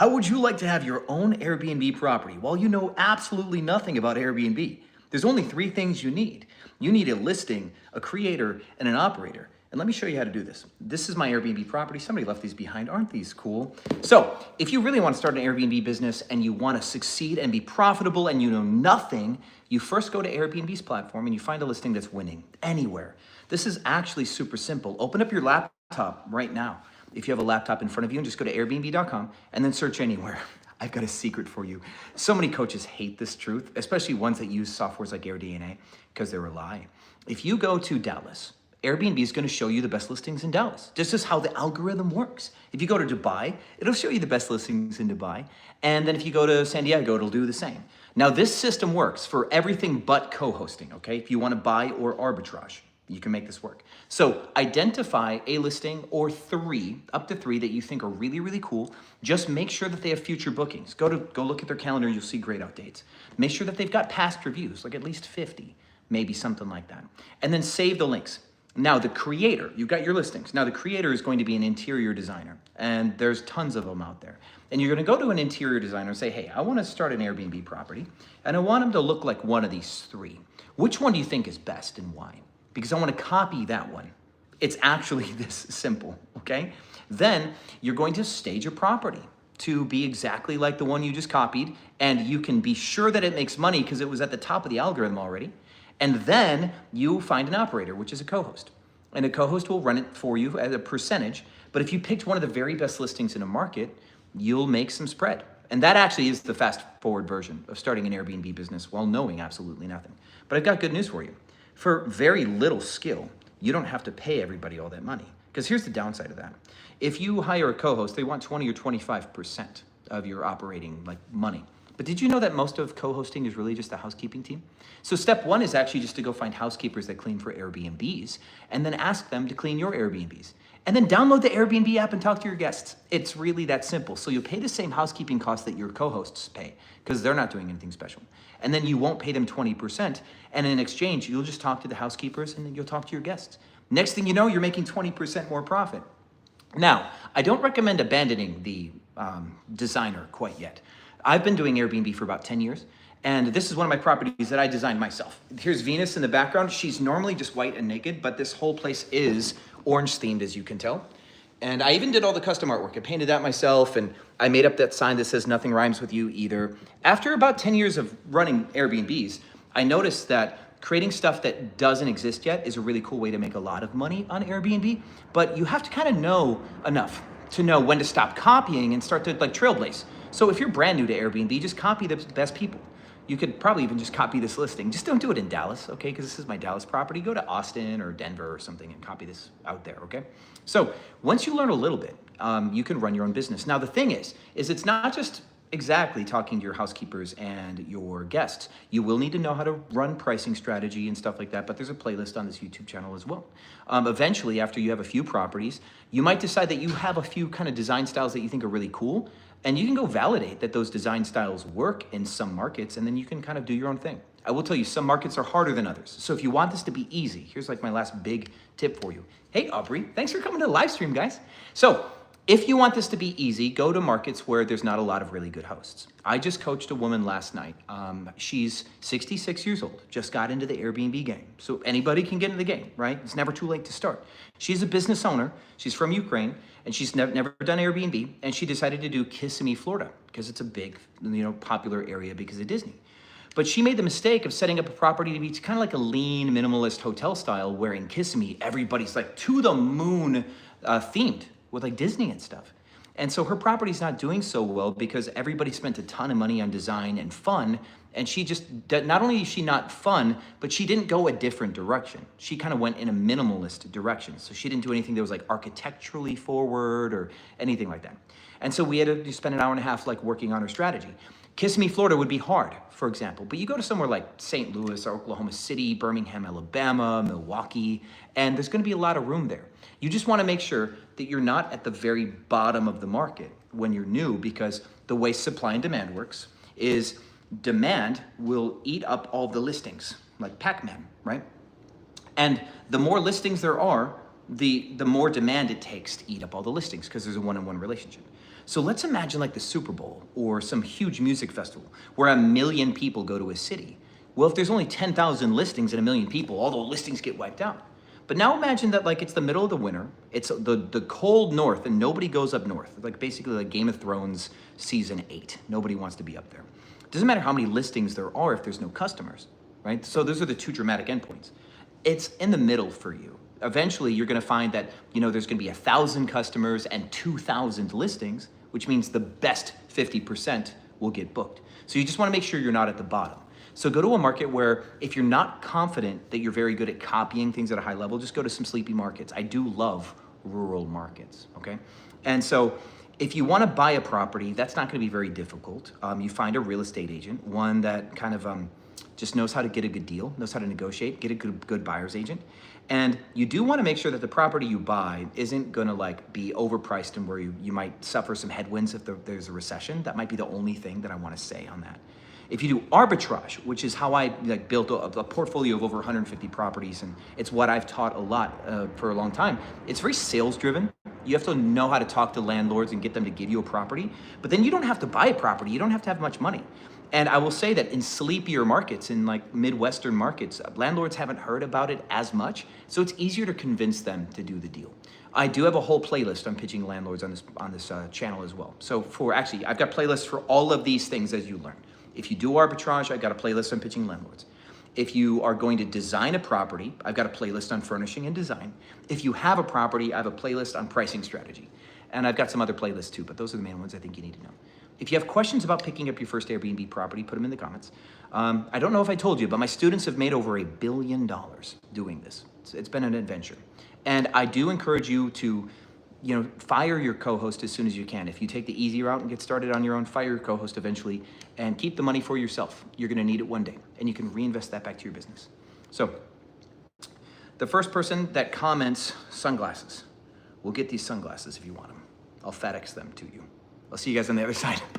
How would you like to have your own Airbnb property? Well, you know absolutely nothing about Airbnb. There's only three things you need. You need a listing, a creator, and an operator. And let me show you how to do this. This is my Airbnb property. Somebody left these behind. Aren't these cool? So if you really want to start an Airbnb business and you want to succeed and be profitable and you know nothing, you first go to Airbnb's platform and you find a listing that's winning anywhere. This is actually super simple. Open up your laptop right now. If you have a laptop in front of you, and just go to airbnb.com and then search anywhere. I've got a secret for you. So many coaches hate this truth, especially ones that use softwares like AirDNA, because they're a lie. If you go to Dallas, Airbnb is going to show you the best listings in Dallas. This is how the algorithm works. If you go to Dubai, it'll show you the best listings in Dubai. And then if you go to San Diego, it'll do the same. Now, this system works for everything but co-hosting, okay? If you want to buy or arbitrage, you can make this work. So identify a listing or three, up to three, that you think are really, really cool. Just make sure that they have future bookings. Go look at their calendar, you'll see great updates. Make sure that they've got past reviews, like at least 50, maybe something like that. And then save the links. Now the creator, you've got your listings. Now the creator is going to be an interior designer, and there's tons of them out there. And you're gonna go to an interior designer and say, hey, I wanna start an Airbnb property, and I want them to look like one of these three. Which one do you think is best and why? Because I want to copy that one. It's actually this simple, okay? Then you're going to stage a property to be exactly like the one you just copied, and you can be sure that it makes money because it was at the top of the algorithm already. And then you find an operator, which is a co-host. And a co-host will run it for you at a percentage, but if you picked one of the very best listings in a market, you'll make some spread. And that actually is the fast forward version of starting an Airbnb business while knowing absolutely nothing. But I've got good news for you. For very little skill, you don't have to pay everybody all that money. Because here's the downside of that. If you hire a co-host, they want 20 or 25% of your operating money. But did you know that most of co-hosting is really just a housekeeping team? So step one is actually just to go find housekeepers that clean for Airbnbs and then ask them to clean your Airbnbs. And then download the Airbnb app and talk to your guests. It's really that simple. So you'll pay the same housekeeping costs that your co-hosts pay because they're not doing anything special. And then you won't pay them 20%. And in exchange, you'll just talk to the housekeepers and then you'll talk to your guests. Next thing you know, you're making 20% more profit. Now, I don't recommend abandoning the designer quite yet. I've been doing Airbnb for about 10 years. And this is one of my properties that I designed myself. Here's Venus in the background. She's normally just white and naked, but this whole place is orange themed, as you can tell. And I even did all the custom artwork. I painted that myself, and I made up that sign that says nothing rhymes with you either. After about 10 years of running Airbnbs, I noticed that creating stuff that doesn't exist yet is a really cool way to make a lot of money on Airbnb, but you have to kind of know enough to know when to stop copying and start to trailblaze. So if you're brand new to Airbnb, just copy the best people. You could probably even just copy this listing. Just don't do it in Dallas, okay? Because this is my Dallas property. Go to Austin or Denver or something and copy this out there, okay? So once you learn a little bit, you can run your own business. Now the thing is it's not just exactly talking to your housekeepers and your guests. You will need to know how to run pricing strategy and stuff like that, but there's a playlist on this YouTube channel as well. Eventually, after you have a few properties, you might decide that you have a few kind of design styles that you think are really cool, and you can go validate that those design styles work in some markets, and then you can kind of do your own thing. I will tell you, some markets are harder than others. So if you want this to be easy, here's my last big tip for you. Hey, Aubrey, thanks for coming to the live stream, guys. So if you want this to be easy, go to markets where there's not a lot of really good hosts. I just coached a woman last night. She's 66 years old, just got into the Airbnb game. So anybody can get into the game, right? It's never too late to start. She's a business owner. She's from Ukraine, and she's never done Airbnb, and she decided to do Kissimmee, Florida, because it's a big, popular area because of Disney. But she made the mistake of setting up a property to be kind of like a lean, minimalist hotel style, where in Kissimmee, everybody's to the moon themed with Disney and stuff. And so her property's not doing so well because everybody spent a ton of money on design and fun, and she just, not only is she not fun, but she didn't go a different direction. She kind of went in a minimalist direction. So she didn't do anything that was architecturally forward or anything like that. And so we had to spend an hour and a half working on her strategy. Kissimmee, Florida would be hard, for example, but you go to somewhere like St. Louis or Oklahoma City, Birmingham, Alabama, Milwaukee, and there's gonna be a lot of room there. You just wanna make sure that you're not at the very bottom of the market when you're new, because the way supply and demand works is demand will eat up all the listings, like Pac-Man, right? And the more listings there are, the more demand it takes to eat up all the listings, because there's a one-on-one relationship. So let's imagine like the Super Bowl or some huge music festival where 1 million people go to a city. Well, if there's only 10,000 listings and 1 million people, all the listings get wiped out. But now imagine that like it's the middle of the winter, it's the cold north and nobody goes up north. Like basically like Game of Thrones season 8. Nobody wants to be up there. It doesn't matter how many listings there are if there's no customers, right? So those are the two dramatic endpoints. It's in the middle for you. Eventually you're gonna find that, there's gonna be 1,000 customers and 2,000 listings, which means the best 50% will get booked. So you just wanna make sure you're not at the bottom. So go to a market where if you're not confident that you're very good at copying things at a high level, just go to some sleepy markets. I do love rural markets, okay? And so if you wanna buy a property, that's not gonna be very difficult. You find a real estate agent, one that kind of just knows how to get a good deal, knows how to negotiate, get a good buyer's agent. And you do wanna make sure that the property you buy isn't gonna like be overpriced and where you might suffer some headwinds if there's a recession. That might be the only thing that I wanna say on that. If you do arbitrage, which is how I built a portfolio of over 150 properties, and it's what I've taught a lot for a long time, it's very sales driven. You have to know how to talk to landlords and get them to give you a property, but then you don't have to buy a property, you don't have to have much money. And I will say that in sleepier markets, in like Midwestern markets, landlords haven't heard about it as much, so it's easier to convince them to do the deal. I do have a whole playlist on pitching landlords on this channel as well. So I've got playlists for all of these things as you learn. If you do arbitrage, I've got a playlist on pitching landlords. If you are going to design a property, I've got a playlist on furnishing and design. If you have a property, I have a playlist on pricing strategy. And I've got some other playlists too, but those are the main ones I think you need to know. If you have questions about picking up your first Airbnb property, put them in the comments. I don't know if I told you, but my students have made over $1 billion doing this. It's been an adventure. And I do encourage you to fire your co-host as soon as you can. If you take the easy route and get started on your own, fire your co-host eventually and keep the money for yourself. You're gonna need it one day and you can reinvest that back to your business. So the first person that comments sunglasses will get these sunglasses if you want them. I'll FedEx them to you. I'll see you guys on the other side.